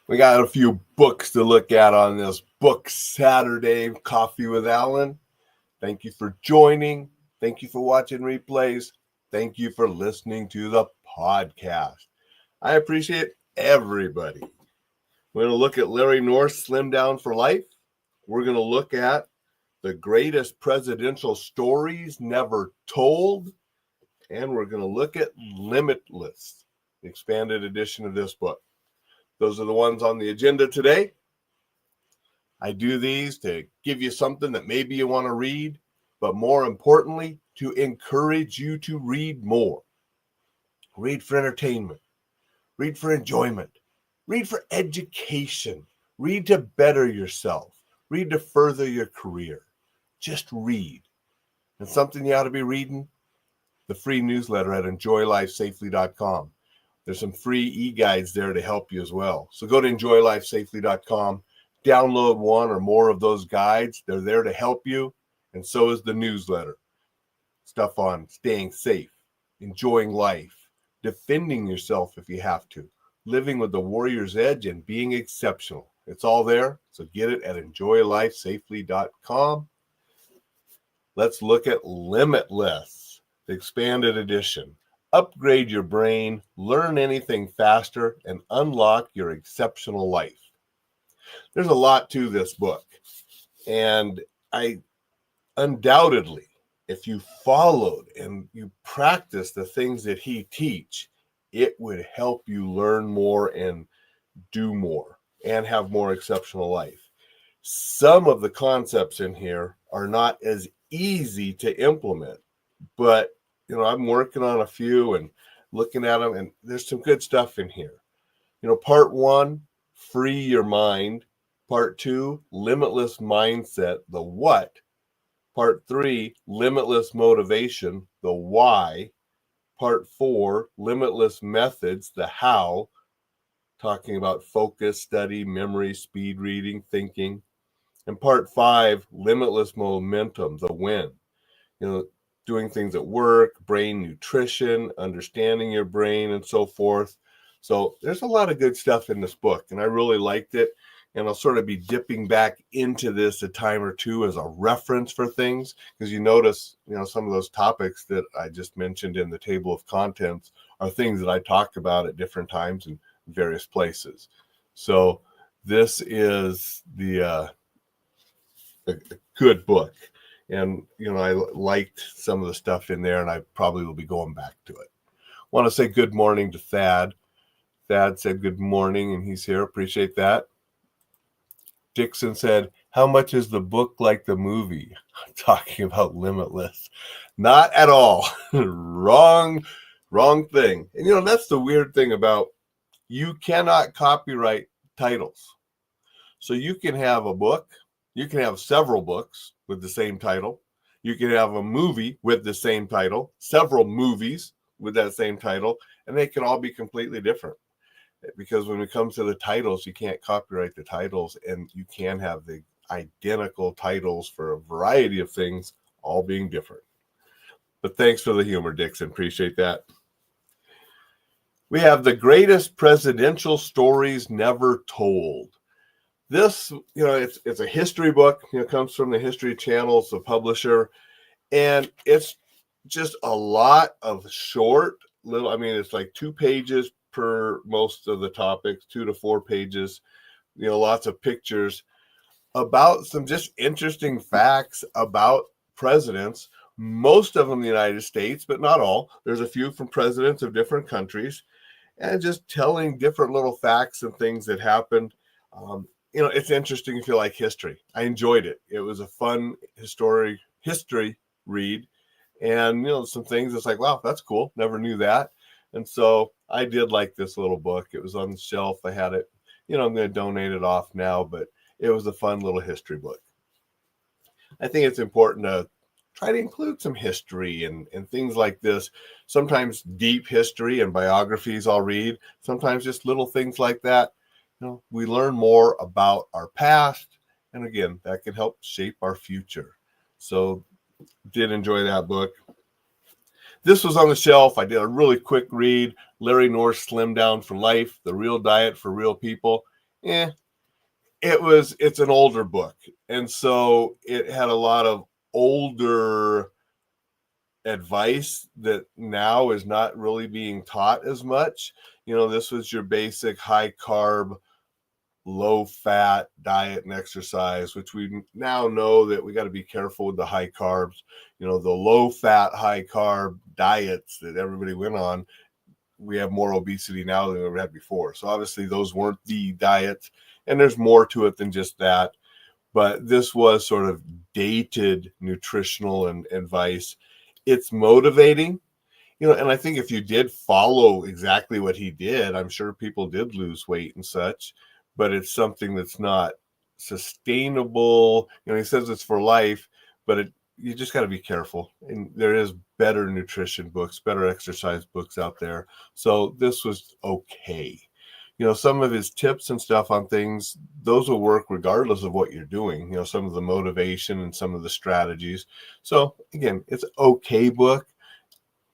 We got a few books to look at on this Book Saturday Coffee with Alain. Thank you for joining. Thank you for watching replays. Thank you for listening to the podcast. I appreciate everybody. We're going to look at Larry North's Slimdown for Life. We're going to look at the greatest presidential stories never told. And we're going to look at Limitless, the expanded edition of this book. Those are the ones on the agenda today. I do these to give you something that maybe you want to read, but more importantly, to encourage you to read more. Read for entertainment. Read for enjoyment. Read for education. Read to better yourself. Read to further your career. Just read. And something you ought to be reading? The free newsletter at enjoylifesafely.com. There's some free e-guides there to help you as well. So go to enjoylifesafely.com, download one or more of those guides. They're there to help you, and so is the newsletter. Stuff on staying safe, enjoying life, defending yourself if you have to, living with the warrior's edge, and being exceptional. It's all there, so get it at enjoylifesafely.com. Let's look at Limitless, the expanded edition. Upgrade your brain, learn anything faster, and unlock your exceptional life. There's a lot to this book, and I undoubtedly, if you followed and you practice the things that he teach, it would help you learn more and do more and have more exceptional life. Some of the concepts in here are not as easy to implement, but I'm working on a few and looking at them, and there's some good stuff in here. Part 1, free your mind. Part 2, limitless mindset, the what. Part 3, limitless motivation, the why. Part 4, limitless methods, the how, talking about focus, study, memory, speed reading, thinking. And Part 5, limitless momentum, the when. Doing things at work, brain nutrition, understanding your brain, and so forth. So there's a lot of good stuff in this book, and I really liked it. And I'll sort of be dipping back into this a time or two as a reference for things, because you notice, some of those topics that I just mentioned in the table of contents are things that I talk about at different times in various places. So this is a good book. And, I liked some of the stuff in there, and I probably will be going back to it. I want to say good morning to Thad. Thad said good morning, and he's here. Appreciate that. Dixon said, how much is the book like the movie? Talking about Limitless. Not at all. Wrong thing. And, that's the weird thing about, you cannot copyright titles. So you can have a book. You can have several books with the same title. You can have a movie with the same title, several movies with that same title, and they can all be completely different. Because when it comes to the titles, you can't copyright the titles, and you can have the identical titles for a variety of things, all being different. But thanks for the humor, Dixon. Appreciate that. We have the greatest presidential stories never told. This, it's a history book. It comes from the History Channel. It's a publisher, and it's just a lot of short little. It's like 2 pages per most of the topics, 2 to 4 pages. Lots of pictures about some just interesting facts about presidents. Most of them in the United States, but not all. There's a few from presidents of different countries, and just telling different little facts and things that happened. It's interesting if you like history. I enjoyed it. It was a fun history read. And, some things it's like, wow, that's cool. Never knew that. And so I did like this little book. It was on the shelf. I had it. I'm going to donate it off now, but it was a fun little history book. I think it's important to try to include some history and things like this. Sometimes deep history and biographies I'll read. Sometimes just little things like that. We learn more about our past, and again, that can help shape our future. So, did enjoy that book. This was on the shelf. I did a really quick read. Larry North's Slimdown for Life, The Real Diet for Real People. It's an older book. And so it had a lot of older advice that now is not really being taught as much. This was your basic high carb, low fat diet and exercise, which we now know that we got to be careful with the high carbs. The low fat, high carb diets that everybody went on, we have more obesity now than we had before. So obviously those weren't the diets, and there's more to it than just that. But this was sort of dated nutritional and advice. It's motivating, and I think if you did follow exactly what he did, I'm sure people did lose weight and such, but it's something that's not sustainable. He says it's for life, but you just got to be careful. And there is better nutrition books, better exercise books out there. So this was okay. Some of his tips and stuff on things, those will work regardless of what you're doing, some of the motivation and some of the strategies. So again, it's an okay book.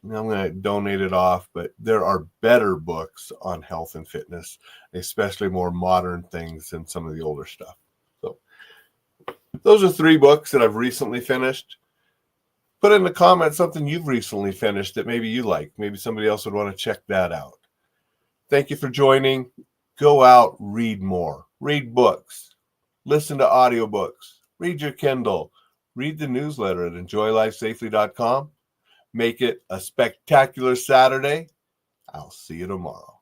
I'm going to donate it off, but there are better books on health and fitness, especially more modern things than some of the older stuff. So those are 3 books that I've recently finished. Put in the comments something you've recently finished that maybe you like. Maybe somebody else would want to check that out. Thank you for joining. Go out, read more. Read books. Listen to audiobooks. Read your Kindle. Read the newsletter at enjoylifesafely.com. Make it a spectacular Saturday. I'll see you tomorrow.